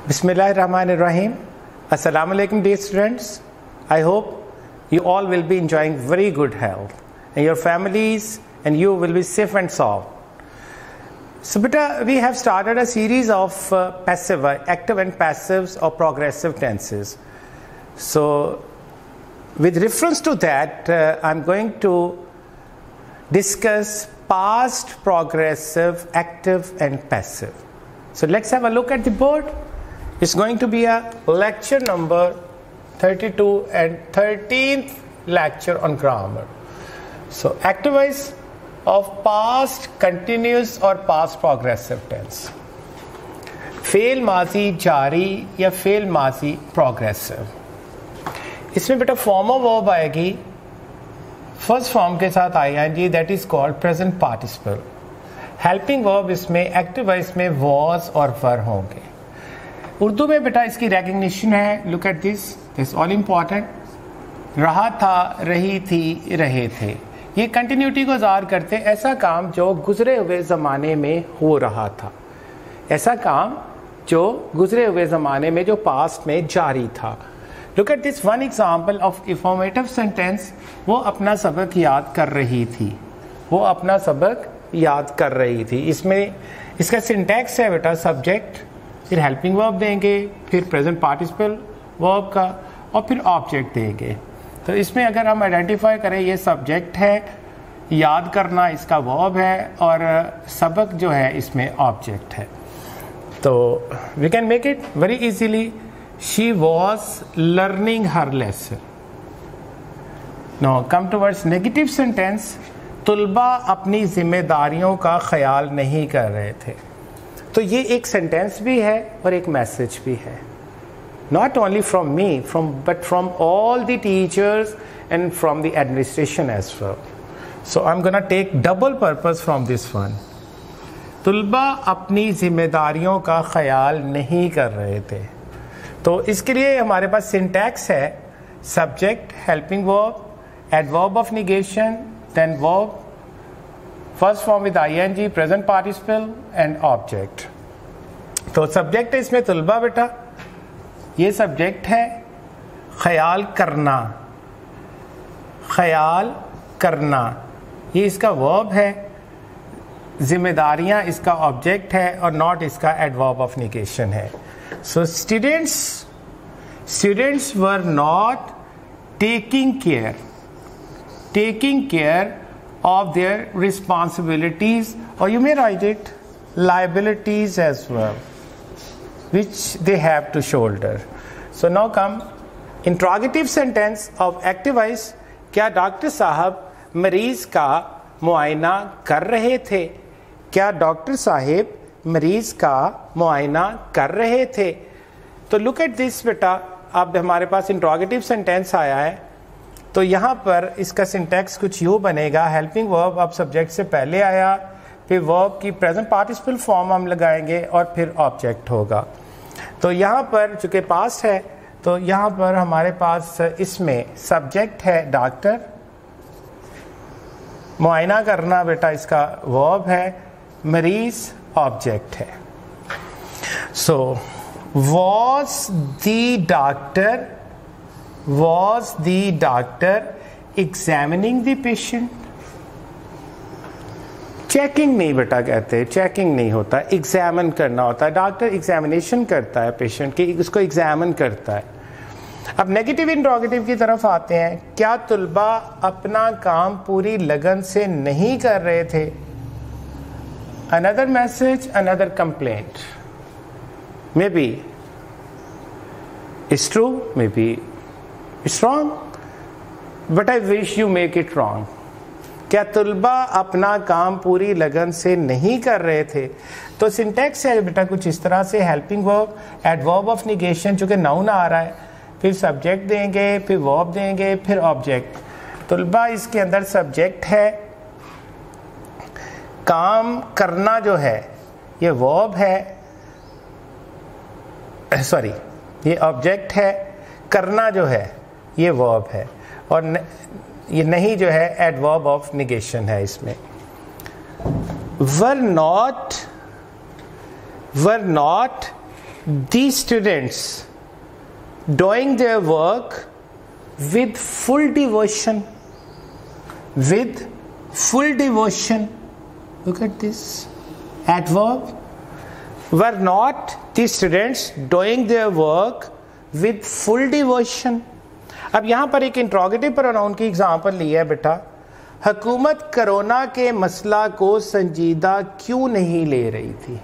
Bismillahirrahmanirrahim. Assalamu alaikum dear students. I hope you all will be enjoying very good health and your families and you will be safe and sound. So beta, we have started a series of passive, active and passives or progressive tenses. So with reference to that, I'm going to discuss past, progressive, active and passive. So let's have a look at the board. It's going to be a lecture number 32 and 13th lecture on grammar. So activize of past continuous और past progressive tense. फेल माजी जारी या फेल माजी progressive. इसमें बेटा form of verb आएगी फर्स्ट फॉर्म के साथ ING, that is called present participle. Helping verb इसमें एक्टिवाइज में वॉज और वर होंगे. उर्दू में बेटा इसकी रिकग्निशन है. Look at this all important. रहा था, रही थी, रहे थे. ये कंटिन्यूटी को ज़ाहिर करते ऐसा काम जो गुजरे हुए ज़माने में हो रहा था. ऐसा काम जो गुजरे हुए ज़माने में जो पास्ट में जारी था. Look at this one example of informative sentence. वो अपना सबक याद कर रही थी. वो अपना सबक याद कर रही थी. इसमें इसका सिंटैक्स है बेटा सब्जेक्ट, फिर हेल्पिंग वर्ब देंगे, फिर प्रेजेंट पार्टिसिपल वर्ब का, और फिर ऑब्जेक्ट देंगे. तो इसमें अगर हम आइडेंटिफाई करें ये सब्जेक्ट है, याद करना इसका वर्ब है, और सबक जो है इसमें ऑब्जेक्ट है. तो we can make it very easily. She was learning her lesson. No come towards negative sentence. तुलबा अपनी जिम्मेदारियों का ख्याल नहीं कर रहे थे. तो ये एक सेंटेंस भी है और एक मैसेज भी है. Not only from me, but from all the teachers and from the administration as well. So I'm gonna take double purpose from this one. तुलबा अपनी जिम्मेदारियों का ख्याल नहीं कर रहे थे. तो इसके लिए हमारे पास सिंटैक्स है subject, helping verb, adverb of negation, then verb, first form with ING, present participle and object. तो सब्जेक्ट है इसमें तुलबा बेटा. ये सब्जेक्ट है. ख्याल करना, ख्याल करना ये इसका वर्ब है. जिम्मेदारियां इसका ऑब्जेक्ट है और नॉट इसका एडवर्ब ऑफ निगेशन है. So students were not taking care of their responsibilities, or you may write it liabilities as well, which they have to shoulder. So now come interrogative sentence of activize. क्या doctor साहब मरीज का मुआयना कर रहे थे? क्या डॉक्टर साहब मरीज का मुआयना कर रहे थे? तो लुक एट दिस बेटा. अब हमारे पास इंट्रोगेटिव सेंटेंस आया है. तो यहाँ पर इसका सिंटैक्स कुछ यूँ बनेगा. हेल्पिंग वर्ब अब सब्जेक्ट से पहले आया, फिर वर्ब की प्रेजेंट पार्टिसिपल फॉर्म हम लगाएंगे और फिर ऑब्जेक्ट होगा. तो यहाँ पर चूँकि पास्ट है तो यहाँ पर हमारे पास इसमें सब्जेक्ट है डॉक्टर, मुआयना करना बेटा इसका वर्ब है, मरीज ऑब्जेक्ट है. सो was the doctor examining the patient? Checking नहीं बेटा कहते, चेकिंग नहीं होता, एग्जामिन करना होता है. डॉक्टर एग्जामिनेशन करता है पेशेंट की, उसको एग्जामिन करता है. अब नेगेटिव इंट्रोगेटिव की तरफ आते हैं. क्या तुलबा अपना काम पूरी लगन से नहीं कर रहे थे? Another message, another complaint. May be it's true, may be it's wrong, but I wish you make it wrong. क्या तुलबा अपना काम पूरी लगन से नहीं कर रहे थे? तो सिंटैक्स है बेटा कुछ इस तरह से. Helping verb, adverb of negation चूंकि नाउन आ रहा है, फिर सब्जेक्ट देंगे, फिर वर्ब देंगे, फिर ऑब्जेक्ट. तुलबा इसके अंदर सब्जेक्ट है. काम करना जो है ये वर्ब है, सॉरी ये ऑब्जेक्ट है. करना जो है ये वर्ब है, और ये नहीं जो है एडवर्ब ऑफ निगेशन है इसमें. Were not the students doing their work with full devotion. With full devotion. Look at this adverb. Were not the students doing their work with full devotion? अब यहाँ पर एक इंट्रोगेटिव प्रोनाउन की example ली है बेटा। हुकूमत कोरोना के मसला को संजीदा क्यों नहीं ले रही थी?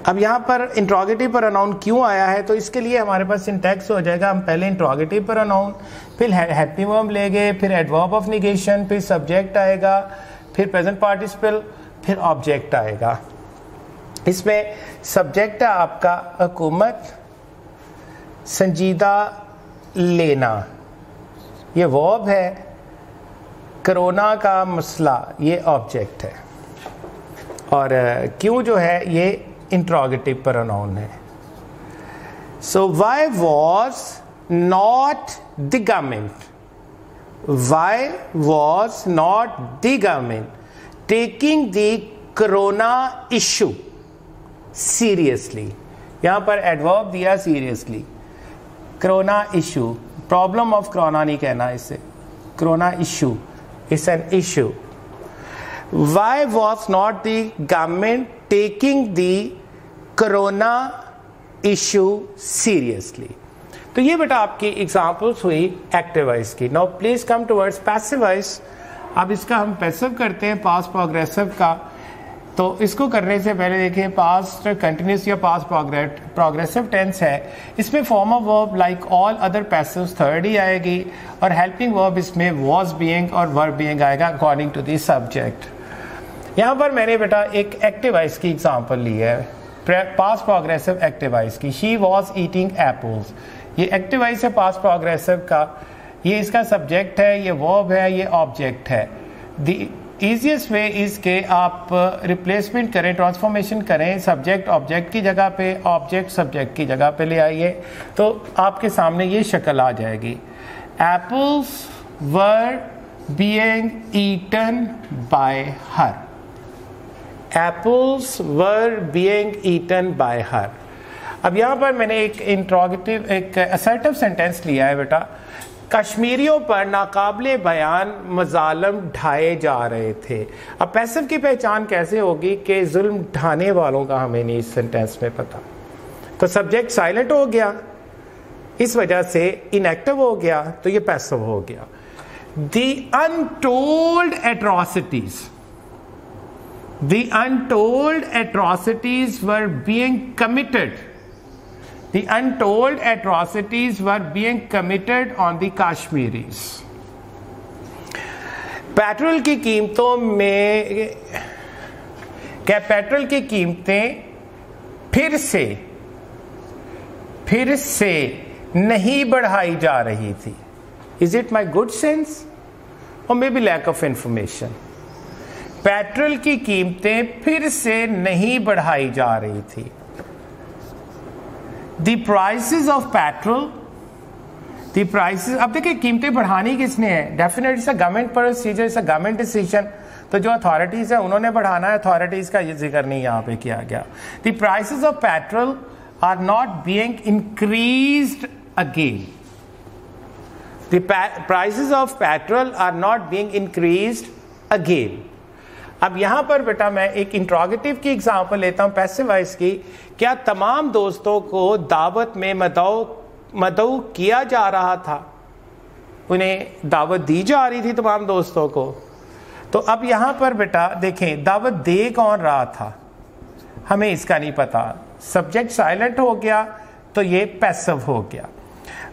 अब यहाँ पर इंट्रोगेटिव प्रोनाउन क्यों आया है, तो इसके लिए हमारे पास सिंटैक्स हो जाएगा। हम पहले इंट्रोगेटिव प्रोनाउन, फिर हेल्पिंग वर्ब लेंगे, फिर एडवर्ब ऑफ नेगेशन, फिर सब्जेक्ट आएगा, फिर प्रेजेंट पार्टिसिपल, फिर ऑब्जेक्ट आएगा। इसमें सब्जेक्ट है आपका हुकूमत संजीदा लेना, ये वर्ब है। कोरोना का मसला ये ऑब्जेक्ट है, और क्यों जो है ये इंट्रोगेटिव प्रोनाउन है। So why was not the government, why was not the government taking the corona issue seriously? यहां पर एडवर्ब दिया seriously. Corona issue, problem of corona नहीं कहना इसे, corona issue, it's an issue. Why was not the government taking the corona issue seriously? तो ये बेटा आपकी एग्जाम्पल्स हुई एक्टिव वॉइस की। Now please come towards passive voice. अब इसका हम पैसिव करते हैं पास्ट प्रोग्रेसिव का। तो इसको करने से पहले देखिए, पास्ट कंटिन्यूस या पास्ट प्रोग्रेसिव टेंस है, इसमें form of verb like all other passives third ही आएगी, और हेल्पिंग वर्ब इसमें वॉज बीइंग और वर्ब बीइंग आएगा अकॉर्डिंग टू द सब्जेक्ट। यहाँ पर मैंने बेटा एक एक्टिव वॉइस की एग्जांपल ली है, पास्ट प्रोग्रेसिव एक्टिव वॉइस की। शी वॉज ईटिंग एप्पल्स, ये एक्टिव वॉइस है पास्ट प्रोग्रेसिव का, ये इसका सब्जेक्ट है, ये वर्ब है, ये ऑब्जेक्ट है। द ईजीएस्ट वे इज के आप रिप्लेसमेंट करें, ट्रांसफॉर्मेशन करें, सब्जेक्ट ऑब्जेक्ट की जगह पे, ऑब्जेक्ट सब्जेक्ट की जगह पे ले आइए, तो आपके सामने ये शक्ल आ जाएगी। Apples were being eaten by her, apples were being eaten by her। अब यहाँ पर मैंने एक इंट्रोगेटिव, एक असर्टिव सेंटेंस लिया है बेटा। कश्मीरियों पर नाकाबिले बयान मजालम ढाए जा रहे थे। अब पैसिव की पहचान कैसे होगी कि जुल्म ढाने वालों का हमें नहीं इस सेंटेंस में पता, तो सब्जेक्ट साइलेंट हो गया, इस वजह से इनएक्टिव हो गया, तो ये पैसिव हो गया। The untold atrocities, the untold atrocities were being committed, the untold atrocities were being committed on the Kashmiris। Petrol की कीमतों में, क्या पेट्रोल की कीमतें फिर से नहीं बढ़ाई जा रही थी? Is it my good sense और maybe lack of information? Petrol की कीमतें फिर से नहीं बढ़ाई जा रही थी। The prices of petrol, the prices, अब देखिए कीमतें बढ़ानी किसने है? Definitely it's a government procedure, it's a government decision. तो जो अथॉरिटीज है उन्होंने बढ़ाना है, अथॉरिटीज का ये जिक्र नहीं यहाँ पे किया गया। The prices of petrol are not being increased again, the prices of petrol are not being increased again. अब यहां पर बेटा मैं एक इंट्रोगेटिव की एग्जांपल लेता हूं पैसिव वॉइस की। क्या तमाम दोस्तों को दावत में मदऊ किया जा रहा था? उन्हें दावत दी जा रही थी तमाम दोस्तों को। तो अब यहां पर बेटा देखें, दावत दे कौन रहा था हमें इसका नहीं पता, सब्जेक्ट साइलेंट हो गया, तो ये पैसिव हो गया।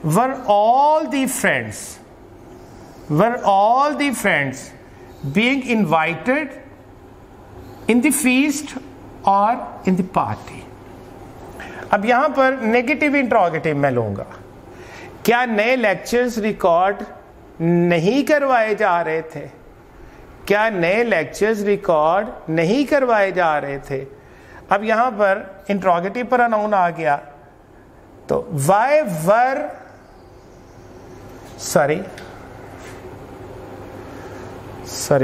Were all the friends being invited in the feast और इन द पार्टी? अब यहां पर नेगेटिव इंट्रोगेटिव मैं लूंगा। क्या नए लेक्चर्स रिकॉर्ड नहीं करवाए जा रहे थे? क्या नए लेक्चर्स रिकॉर्ड नहीं करवाए जा रहे थे? अब यहां पर इंट्रोगेटिव प्रोनाउन आ गया, तो वाई वर, सॉरी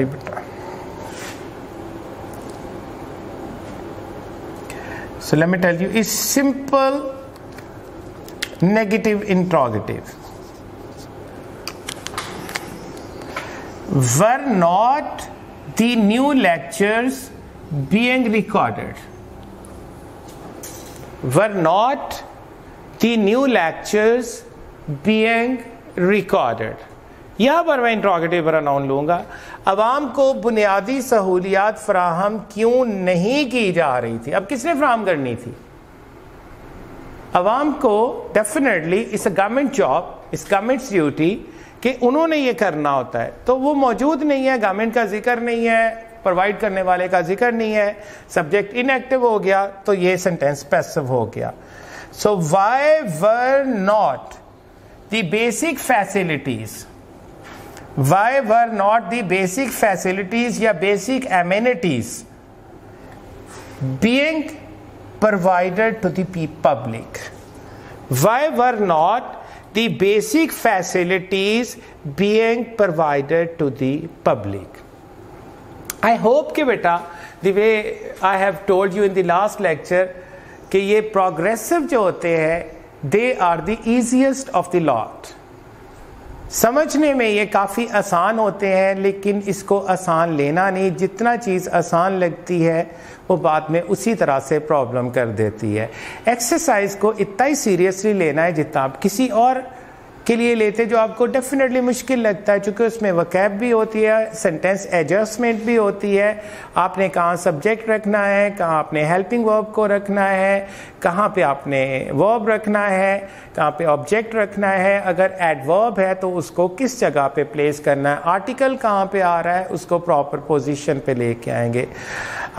बेटा, So let me tell you, is simple negative interrogative. Were not the new lectures being recorded? Were not the new lectures being recorded? यहाँ पर मैं इंट्रोगेटिव प्रोनाउन लूँगा। अवाम को बुनियादी सहूलियात फराहम क्यों नहीं की जा रही थी? अब किसने फराहम करनी थी? अवाम को डेफिनेटली इस गवर्नमेंट जॉब, इस गवर्नमेंट ड्यूटी कि उन्होंने ये करना होता है, तो वो मौजूद नहीं है, गवर्नमेंट का जिक्र नहीं है, प्रोवाइड करने वाले का जिक्र नहीं है, सब्जेक्ट इनएक्टिव हो गया, तो ये सेंटेंस पैसिव हो गया। So why were not the basic facilities, why were not the basic facilities या basic amenities being provided to the public? Why were not the basic facilities being provided to the public? I hope कि बेटा the way I have told you in the last lecture कि ये progressive जो होते हैं they are the easiest of the lot. समझने में ये काफ़ी आसान होते हैं, लेकिन इसको आसान लेना नहीं। जितना चीज़ आसान लगती है वो बाद में उसी तरह से प्रॉब्लम कर देती है। एक्सरसाइज को इतना ही सीरियसली लेना है जितना आप किसी और के लिए लेते जो आपको डेफिनेटली मुश्किल लगता है, क्योंकि उसमें वकैब भी होती है, सेंटेंस एडजस्टमेंट भी होती है। आपने कहाँ सब्जेक्ट रखना है, कहाँ आपने हेल्पिंग वर्ब को रखना है, कहाँ पे आपने वर्ब रखना है, कहाँ पे ऑब्जेक्ट रखना है। अगर एडवर्ब है तो उसको किस जगह पे प्लेस करना है, आर्टिकल कहाँ पे आ रहा है उसको प्रॉपर पोजीशन पे लेके आएंगे।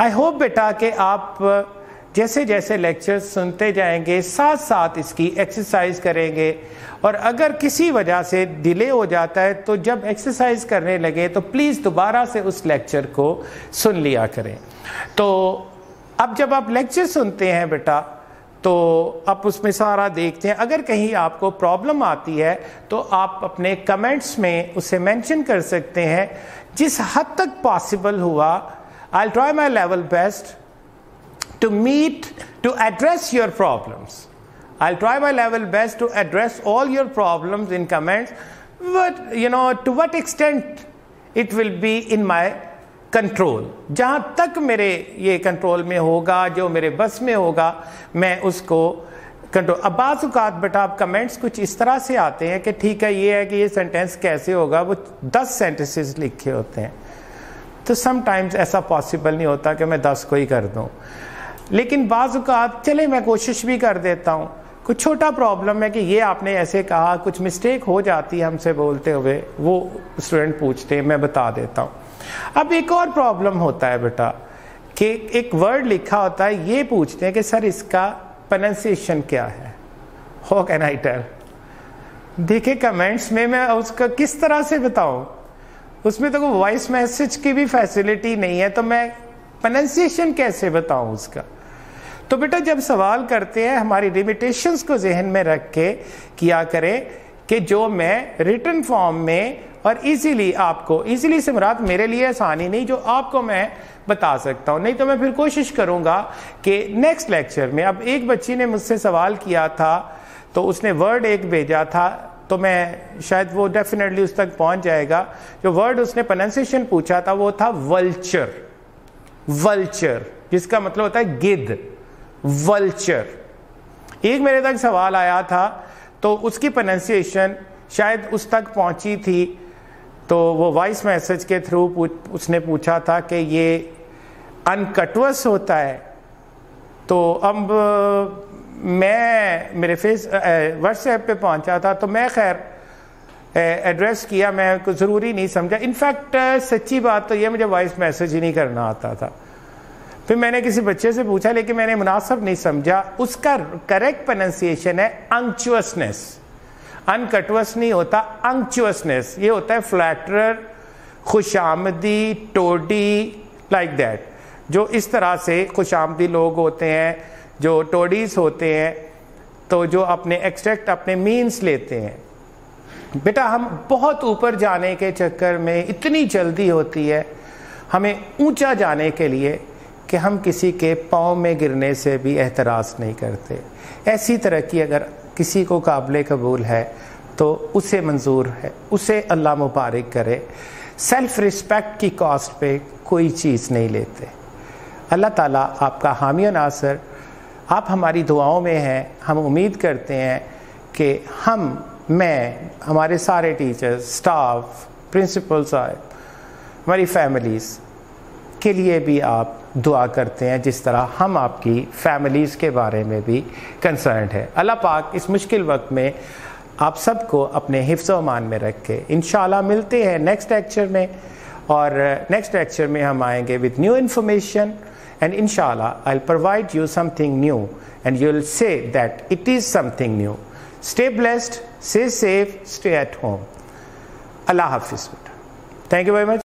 आई होप बेटा कि आप जैसे जैसे लेक्चर्स सुनते जाएंगे साथ साथ इसकी एक्सरसाइज करेंगे, और अगर किसी वजह से डिले हो जाता है तो जब एक्सरसाइज करने लगे तो प्लीज़ दोबारा से उस लेक्चर को सुन लिया करें। तो अब जब आप लेक्चर सुनते हैं बेटा तो आप उसमें सारा देखते हैं। अगर कहीं आपको प्रॉब्लम आती है तो आप अपने कमेंट्स में उसे मेंशन कर सकते हैं। जिस हद तक पॉसिबल हुआ, I will try my level best to address your problems. I'll try my level best to address all your problems in comments, but to what extent it will be in my control. जहां तक मेरे ये control में होगा, जो मेरे बस में होगा, मैं उसको कंट्रोल। अब बाज़ औक़ात बेटा आप कमेंट्स कुछ इस तरह से आते हैं कि ठीक है ये है कि ये सेंटेंस कैसे होगा, वो 10 सेंटेंसेस लिखे होते हैं, तो समटाइम्स ऐसा पॉसिबल नहीं होता कि मैं 10 को ही कर दूं। लेकिन बाज़ औक़ात चले मैं कोशिश भी कर देता हूँ। कुछ छोटा प्रॉब्लम है कि ये आपने ऐसे कहा, कुछ मिस्टेक हो जाती है हमसे बोलते हुए, वो स्टूडेंट पूछते हैं, मैं बता देता हूँ। अब एक और प्रॉब्लम होता है बेटा कि एक वर्ड लिखा होता है, ये पूछते हैं कि सर इसका प्रोनाउंसिएशन क्या है, हाउ कैन आई टेल? देखिए कमेंट्स में मैं उसका किस तरह से बताऊँ, उसमें तो कोई वॉइस मैसेज की भी फैसिलिटी नहीं है, तो मैं प्रोनाउंसिएशन कैसे बताऊँ उसका? तो बेटा जब सवाल करते हैं हमारी लिमिटेशंस को जहन में रख के किया करें कि जो मैं रिटन फॉर्म में और इजीली आपको, इजीली से मुराद मेरे लिए आसानी नहीं, जो आपको मैं बता सकता हूँ। नहीं तो मैं फिर कोशिश करूँगा कि नेक्स्ट लेक्चर में। अब एक बच्ची ने मुझसे सवाल किया था तो उसने वर्ड एक भेजा था, तो मैं शायद वो डेफिनेटली उस तक पहुँच जाएगा। जो वर्ड उसने प्रोनाउंसिएशन पूछा था वो था वल्चर। वल्चर जिसका मतलब होता है गिद्ध, वल्चर। एक मेरे तक सवाल आया था तो उसकी प्रोनाउंसिएशन शायद उस तक पहुंची थी, तो वो वॉइस मैसेज के थ्रू उसने पूछा था कि ये अनकटवस होता है। तो अब मैं मेरे व्हाट्सएप पे पहुंचा था, तो मैं खैर एड्रेस किया, मैं कुछ ज़रूरी नहीं समझा। इनफैक्ट सच्ची बात तो ये मुझे वॉइस मैसेज ही नहीं करना आता था। फिर मैंने किसी बच्चे से पूछा, लेकिन मैंने मुनासिब नहीं समझा। उसका करेक्ट प्रोनाउंसिएशन है अंक्चुअसनेस। अनकटवस नहीं होता, अंक्चुअसनेस। ये होता है फ्लैटरर, खुशामदी, टोडी, लाइक दैट। जो इस तरह से खुशामदी लोग होते हैं, जो टोडीज होते हैं, तो जो अपने एक्सट्रैक्ट अपने मीन्स लेते हैं। बेटा हम बहुत ऊपर जाने के चक्कर में इतनी जल्दी होती है हमें ऊंचा जाने के लिए कि हम किसी के पाँव में गिरने से भी एहतराज़ नहीं करते। ऐसी तरक्की अगर किसी को काबिल कबूल है तो उसे मंजूर है, उसे अल्लाह मुबारक करे। सेल्फ रिस्पेक्ट की कॉस्ट पे कोई चीज़ नहीं लेते। अल्लाह ताला आपका हामी और नासर, आप हमारी दुआओं में हैं। हम उम्मीद करते हैं कि मैं, हमारे सारे टीचर्स, स्टाफ, प्रिंसिपल्स, हमारी फैमिलीज़ के लिए भी आप दुआ करते हैं जिस तरह हम आपकी फैमिलीज़ के बारे में भी कंसर्न है। अल्लाह पाक इस मुश्किल वक्त में आप सबको अपने हिफ्ज़ व अमान में रखे। इंशाल्लाह मिलते हैं नेक्स्ट लेक्चर में, और नेक्स्ट लेक्चर में हम आएंगे विद न्यू इन्फॉर्मेशन, एंड इंशाल्लाह I will provide you something new and you will say that it is something new. Stay blessed, stay safe, stay at home. अल्लाह हाफिज़। Thank you very much.